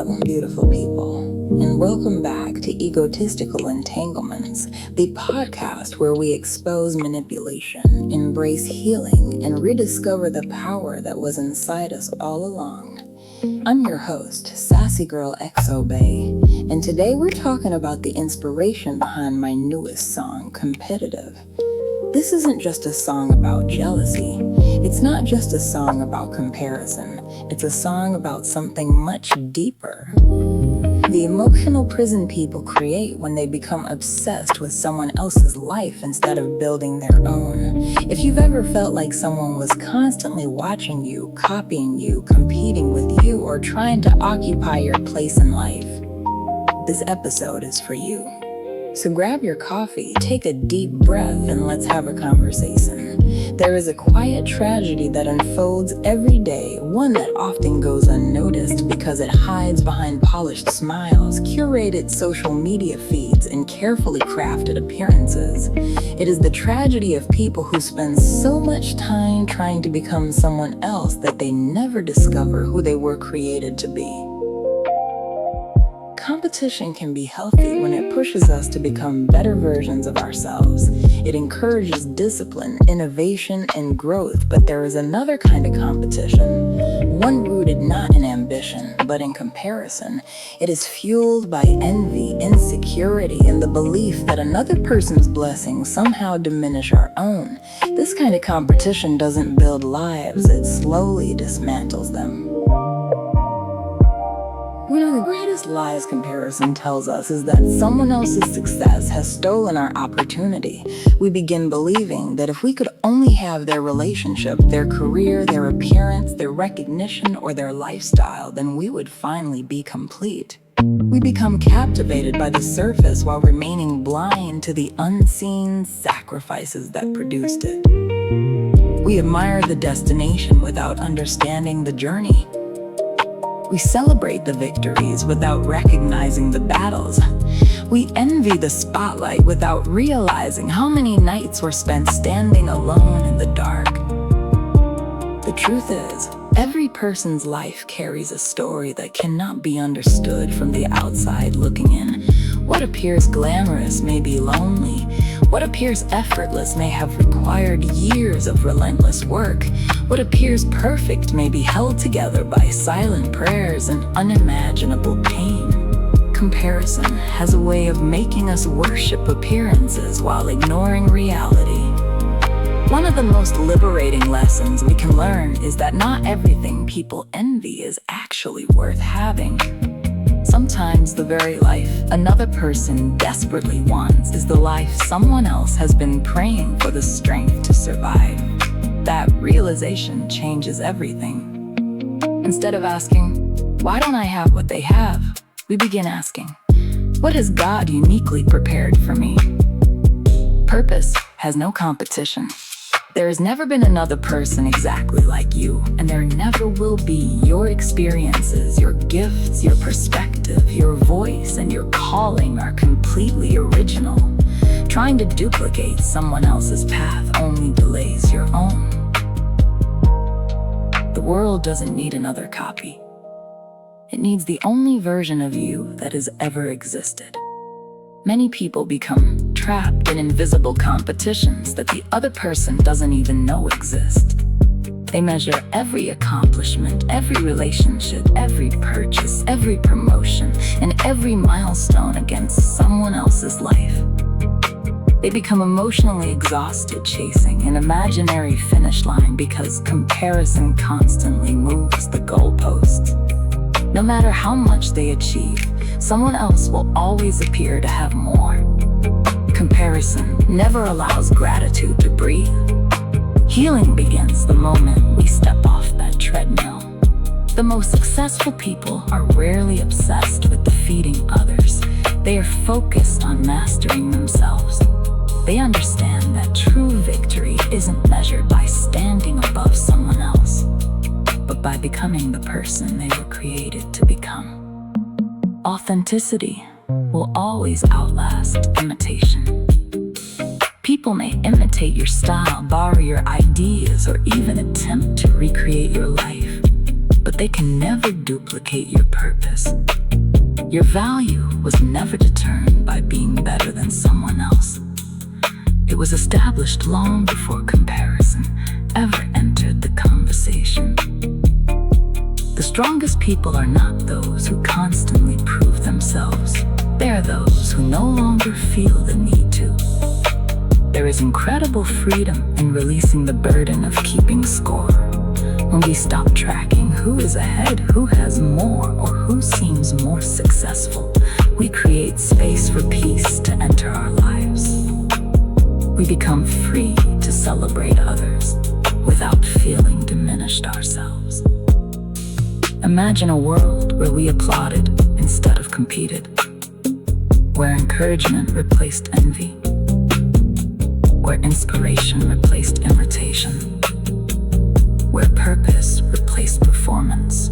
Hello, beautiful people, and welcome back to Egotistical Entanglements, the podcast where we expose manipulation, embrace healing, and rediscover the power that was inside us all along. I'm your host, Sassygurl XOBay, and today we're talking about the inspiration behind my newest song, Competitive. This isn't just a song about jealousy. It's not just a song about comparison. It's a song about something much deeper. The emotional prison people create when they become obsessed with someone else's life instead of building their own. If you've ever felt like someone was constantly watching you, copying you, competing with you, or trying to occupy your place in life, this episode is for you. So grab your coffee, take a deep breath, and let's have a conversation. There is a quiet tragedy that unfolds every day, one that often goes unnoticed because it hides behind polished smiles, curated social media feeds, and carefully crafted appearances. It is the tragedy of people who spend so much time trying to become someone else that they never discover who they were created to be. Competition can be healthy when it pushes us to become better versions of ourselves. It encourages discipline, innovation, and growth, but there is another kind of competition, one rooted not in ambition, but in comparison. It is fueled by envy, insecurity, and the belief that another person's blessings somehow diminish our own. This kind of competition doesn't build lives, it slowly dismantles them. One of the greatest lies comparison tells us is that someone else's success has stolen our opportunity. We begin believing that if we could only have their relationship, their career, their appearance, their recognition, or their lifestyle, then we would finally be complete. We become captivated by the surface while remaining blind to the unseen sacrifices that produced it. We admire the destination without understanding the journey. We celebrate the victories without recognizing the battles. We envy the spotlight without realizing how many nights were spent standing alone in the dark. The truth is, every person's life carries a story that cannot be understood from the outside looking in. What appears glamorous may be lonely. What appears effortless may have required years of relentless work. What appears perfect may be held together by silent prayers and unimaginable pain. Comparison has a way of making us worship appearances while ignoring reality. One of the most liberating lessons we can learn is that not everything people envy is actually worth having. Sometimes the very life another person desperately wants is the life someone else has been praying for the strength to survive. That realization changes everything. Instead of asking, why don't I have what they have? We begin asking, what has God uniquely prepared for me? Purpose has no competition. There has never been another person exactly like you, and there never will be. Your experiences, your gifts, your perspective, your voice, and your calling are completely original. Trying to duplicate someone else's path only delays your own. The world doesn't need another copy. It needs the only version of you that has ever existed. Many people become trapped in invisible competitions that the other person doesn't even know exist. They measure every accomplishment, every relationship, every purchase, every promotion, and every milestone against someone else's life. They become emotionally exhausted chasing an imaginary finish line because comparison constantly moves the goalposts. No matter how much they achieve, someone else will always appear to have more. Comparison never allows gratitude to breathe. Healing begins the moment we step off that treadmill. The most successful people are rarely obsessed with defeating others. They are focused on mastering themselves. They understand that true victory isn't measured by standing above someone else, but by becoming the person they were created to become. Authenticity will always outlast imitation. People may imitate your style, borrow your ideas, or even attempt to recreate your life. but they can never duplicate your purpose. Your value was never determined by being better than someone else. It was established long before comparison ever entered the conversation. The strongest people are not those who constantly prove themselves. They are those who no longer feel the need to. There is incredible freedom in releasing the burden of keeping score. When we stop tracking who is ahead, who has more, or who seems more successful, we create space for peace to enter our lives. We become free to celebrate others without feeling diminished ourselves. Imagine a world where we applauded instead of competed, where encouragement replaced envy, where inspiration replaced imitation, where purpose replaced performance.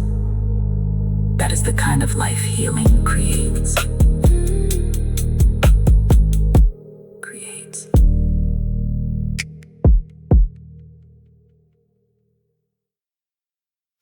That is the kind of life healing creates.